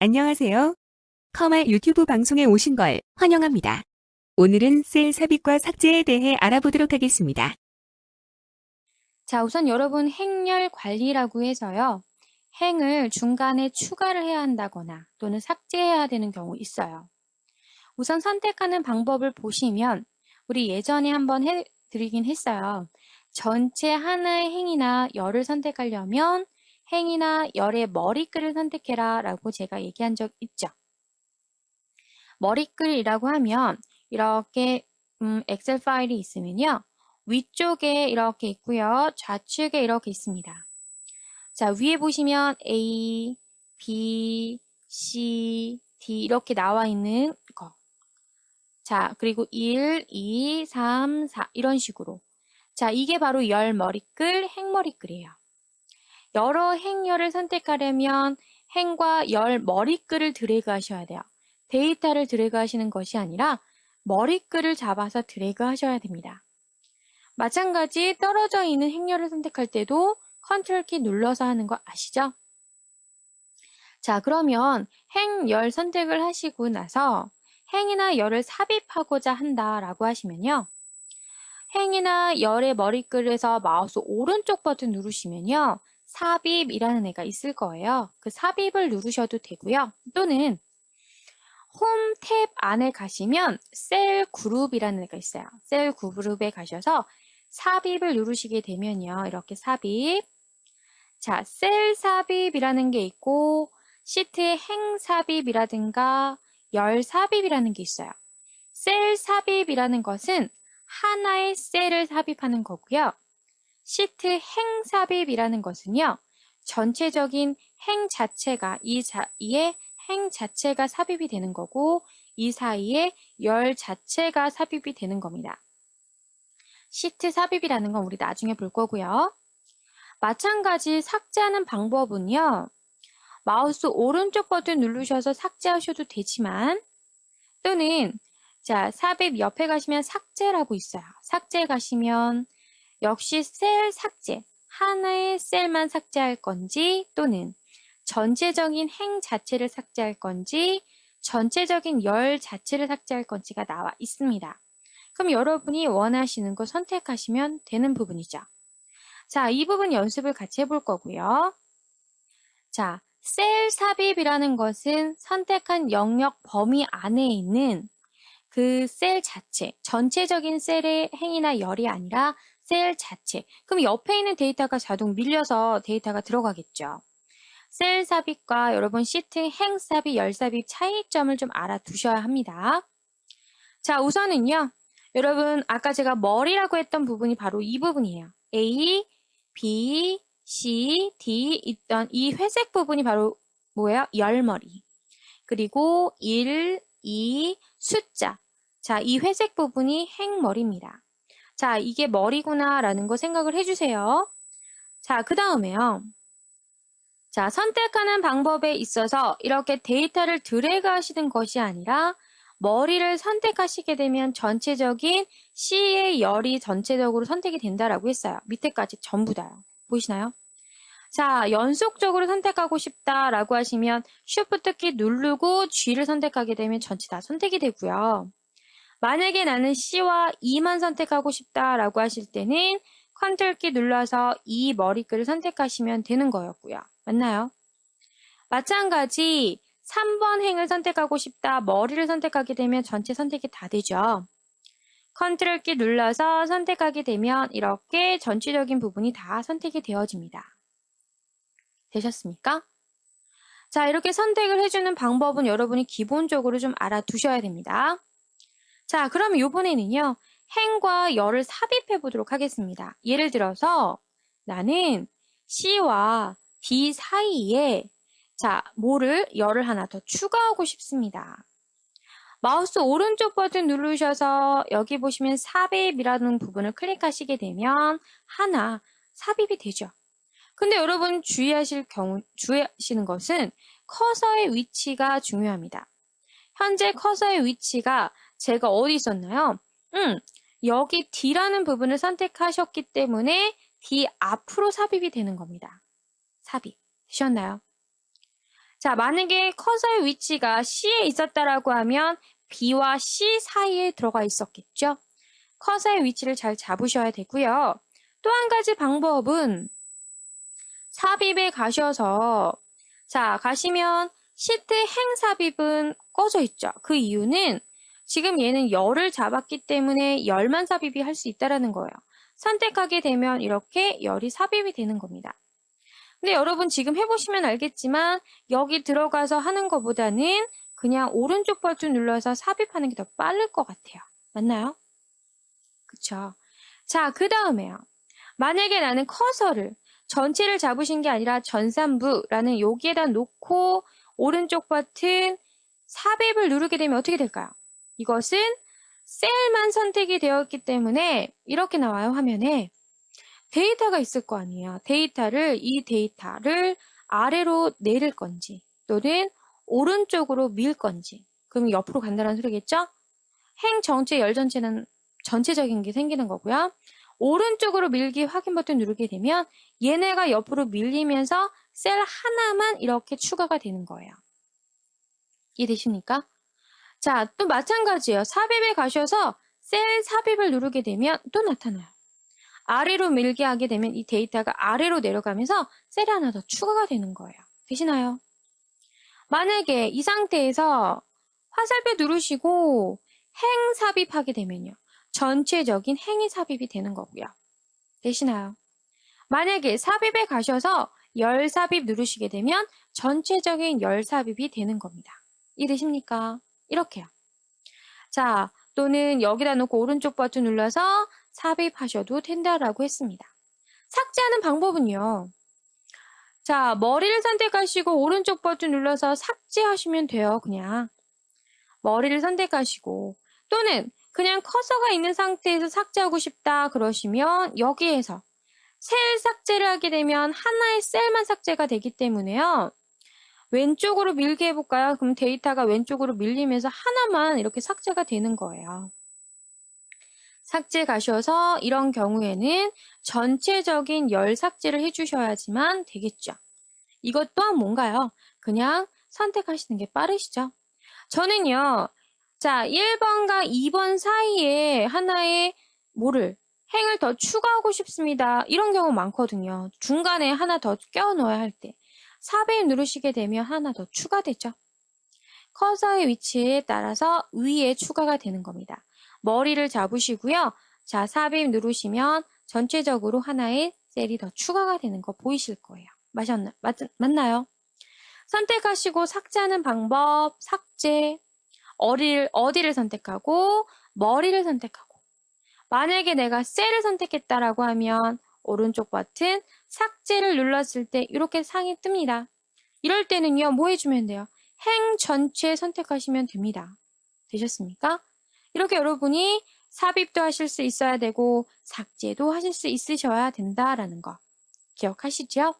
안녕하세요. 커말 유튜브 방송에 오신 걸 환영합니다. 오늘은 셀 삽입과 삭제에 대해 알아보도록 하겠습니다. 자, 우선 여러분 행렬 관리라고 해서요. 행을 중간에 추가를 해야 한다거나 또는 삭제해야 되는 경우 있어요. 우선 선택하는 방법을 보시면 우리 예전에 한번 해드리긴 했어요. 전체 하나의 행이나 열을 선택하려면 행이나 열의 머리글을 선택해라 라고 제가 얘기한 적 있죠. 머리글이라고 하면 이렇게 엑셀 파일이 있으면요. 위쪽에 이렇게 있고요. 좌측에 이렇게 있습니다. 자, 위에 보시면 A, B, C, D 이렇게 나와 있는 거. 자, 그리고 1, 2, 3, 4 이런 식으로. 자, 이게 바로 열 머리글, 행 머리글이에요. 여러 행열을 선택하려면 행과 열 머리글을 드래그 하셔야 돼요. 데이터를 드래그 하시는 것이 아니라 머리글을 잡아서 드래그 하셔야 됩니다. 마찬가지 떨어져 있는 행렬을 선택할 때도 컨트롤 키 눌러서 하는 거 아시죠? 자, 그러면 행, 열 선택을 하시고 나서 행이나 열을 삽입하고자 한다라고 하시면요. 행이나 열의 머리글에서 마우스 오른쪽 버튼 누르시면요. 삽입이라는 애가 있을 거예요. 그 삽입을 누르셔도 되고요. 또는 홈 탭 안에 가시면 셀 그룹이라는 애가 있어요. 셀 그룹에 가셔서 삽입을 누르시게 되면요. 이렇게 삽입. 자, 셀 삽입이라는 게 있고 시트의 행 삽입이라든가 열 삽입이라는 게 있어요. 셀 삽입이라는 것은 하나의 셀을 삽입하는 거고요. 시트 행 삽입이라는 것은요. 전체적인 행 자체가 이에 행 자체가 삽입이 되는 거고 이 사이에 열 자체가 삽입이 되는 겁니다. 시트 삽입이라는 건 우리 나중에 볼 거고요. 마찬가지 삭제하는 방법은요. 마우스 오른쪽 버튼 누르셔서 삭제하셔도 되지만 또는 자, 삽입 옆에 가시면 삭제라고 있어요. 삭제 가시면 역시 셀 삭제, 하나의 셀만 삭제할 건지 또는 전체적인 행 자체를 삭제할 건지 전체적인 열 자체를 삭제할 건지가 나와 있습니다. 그럼 여러분이 원하시는 거 선택하시면 되는 부분이죠. 자, 이 부분 연습을 같이 해볼 거고요. 자, 셀 삽입이라는 것은 선택한 영역 범위 안에 있는 그 셀 자체, 전체적인 셀의 행이나 열이 아니라 셀 자체. 그럼 옆에 있는 데이터가 자동 밀려서 데이터가 들어가겠죠. 셀 삽입과 여러분 시트 행 삽입, 열 삽입 차이점을 좀 알아두셔야 합니다. 자, 우선은요. 여러분 아까 제가 머리라고 했던 부분이 바로 이 부분이에요. A, B, C, D 있던 이 회색 부분이 바로 뭐예요? 열머리. 그리고 1, 2, 숫자. 자, 이 회색 부분이 행머리입니다. 자, 이게 머리구나라는 거 생각을 해주세요. 자, 그 다음에요. 자, 선택하는 방법에 있어서 이렇게 데이터를 드래그 하시는 것이 아니라 머리를 선택하시게 되면 전체적인 C의 열이 전체적으로 선택이 된다라고 했어요. 밑에까지 전부 다요. 보이시나요? 자, 연속적으로 선택하고 싶다라고 하시면 Shift 키 누르고 G를 선택하게 되면 전체 다 선택이 되고요. 만약에 나는 C와 E만 선택하고 싶다라고 하실 때는 Ctrl 키 눌러서 E 머리글을 선택하시면 되는 거였고요. 맞나요? 마찬가지 3번 행을 선택하고 싶다, 머리를 선택하게 되면 전체 선택이 다 되죠. Ctrl 키 눌러서 선택하게 되면 이렇게 전체적인 부분이 다 선택이 되어집니다. 되셨습니까? 자, 이렇게 선택을 해주는 방법은 여러분이 기본적으로 좀 알아두셔야 됩니다. 자, 그럼 이번에는요. 행과 열을 삽입해 보도록 하겠습니다. 예를 들어서 나는 C와 D 사이에 자, 열을 하나 더 추가하고 싶습니다. 마우스 오른쪽 버튼 누르셔서 여기 보시면 삽입이라는 부분을 클릭하시게 되면 하나 삽입이 되죠. 근데 여러분 주의하시는 것은 커서의 위치가 중요합니다. 현재 커서의 위치가 제가 어디 있었나요? 여기 D라는 부분을 선택하셨기 때문에 D 앞으로 삽입이 되는 겁니다. 삽입. 되셨나요? 자, 만약에 커서의 위치가 C에 있었다라고 하면 B와 C 사이에 들어가 있었겠죠? 커서의 위치를 잘 잡으셔야 되고요. 또 한 가지 방법은 삽입에 가셔서 자, 가시면 시트 행 삽입은 꺼져 있죠. 그 이유는 지금 얘는 열을 잡았기 때문에 열만 삽입이 할 수 있다라는 거예요. 선택하게 되면 이렇게 열이 삽입이 되는 겁니다. 근데 여러분 지금 해보시면 알겠지만 여기 들어가서 하는 것보다는 그냥 오른쪽 버튼 눌러서 삽입하는 게 더 빠를 것 같아요. 맞나요? 그쵸? 자, 그 다음에요. 만약에 나는 커서를 전체를 잡으신 게 아니라 전산부라는 여기에다 놓고 오른쪽 버튼 삽입을 누르게 되면 어떻게 될까요? 이것은 셀만 선택이 되었기 때문에 이렇게 나와요, 화면에. 데이터가 있을 거 아니에요. 이 데이터를 아래로 내릴 건지 또는 오른쪽으로 밀 건지 그럼 옆으로 간다는 소리겠죠? 행 전체 열 전체는 전체적인 게 생기는 거고요. 오른쪽으로 밀기 확인 버튼 누르게 되면 얘네가 옆으로 밀리면서 셀 하나만 이렇게 추가가 되는 거예요. 이해되십니까? 자, 또 마찬가지예요. 삽입에 가셔서 셀 삽입을 누르게 되면 또 나타나요. 아래로 밀게 하게 되면 이 데이터가 아래로 내려가면서 셀이 하나 더 추가가 되는 거예요. 되시나요? 만약에 이 상태에서 화살표 누르시고 행 삽입하게 되면요. 전체적인 행이 삽입이 되는 거고요. 되시나요? 만약에 삽입에 가셔서 열 삽입 누르시게 되면 전체적인 열 삽입이 되는 겁니다. 이해되십니까? 이렇게요. 자, 또는 여기다 놓고 오른쪽 버튼 눌러서 삽입하셔도 된다라고 했습니다. 삭제하는 방법은요. 자, 머리를 선택하시고 오른쪽 버튼 눌러서 삭제하시면 돼요. 그냥 머리를 선택하시고 또는 그냥 커서가 있는 상태에서 삭제하고 싶다 그러시면 여기에서 셀 삭제를 하게 되면 하나의 셀만 삭제가 되기 때문에요. 왼쪽으로 밀게 해볼까요? 그럼 데이터가 왼쪽으로 밀리면서 하나만 이렇게 삭제가 되는 거예요. 삭제 가셔서 이런 경우에는 전체적인 열 삭제를 해주셔야지만 되겠죠. 이것 또한 뭔가요? 그냥 선택하시는 게 빠르시죠? 저는요, 자, 1번과 2번 사이에 하나의 행을 더 추가하고 싶습니다. 이런 경우 많거든요. 중간에 하나 더 껴 넣어야 할 때. 삽입 누르시게 되면 하나 더 추가되죠. 커서의 위치에 따라서 위에 추가가 되는 겁니다. 머리를 잡으시고요. 자, 삽입 누르시면 전체적으로 하나의 셀이 더 추가가 되는 거 보이실 거예요. 맞나요? 선택하시고 삭제하는 방법, 삭제, 어디를 선택하고, 머리를 선택하고. 만약에 내가 셀을 선택했다라고 하면 오른쪽 버튼 삭제를 눌렀을 때 이렇게 상이 뜹니다. 이럴 때는요, 뭐 해주면 돼요? 행 전체 선택하시면 됩니다. 되셨습니까? 이렇게 여러분이 삽입도 하실 수 있어야 되고 삭제도 하실 수 있으셔야 된다라는 거 기억하시죠?